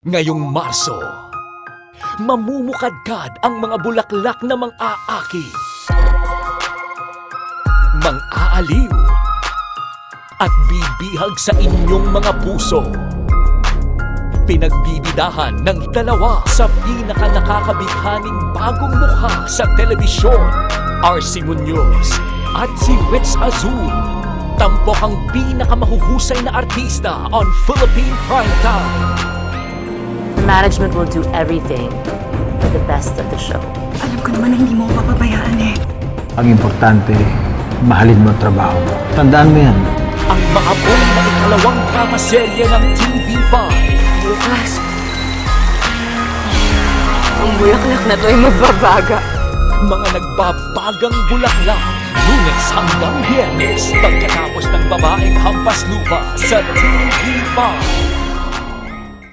Ngayong Marso, mamumukadkad ang mga bulaklak na mang-aaki, mang-aaliw, at bibihag sa inyong mga puso. Pinagbibidahan ng dalawa sa pinaka-nakakabighaning bagong mukha sa telebisyon, RC Munoz at si Ritz Azul. Tampok ang pinakamahuhusay na artista on Philippine Primetime. Management will do everything for the best of the show. Alam ko naman na hindi mo ako papabayaan eh. Ang importante, mahalin mo ang trabaho mo. Tandaan mo yan. Ang maabong na ikalawang drama-serye ng TV5. Lucas, ang bulaklak na to ay magbabaga. Mga nagbabagang bulaklak, Lunes hanggang Biyernes, pagkatapos ng babaeng hampas lupa sa TV5.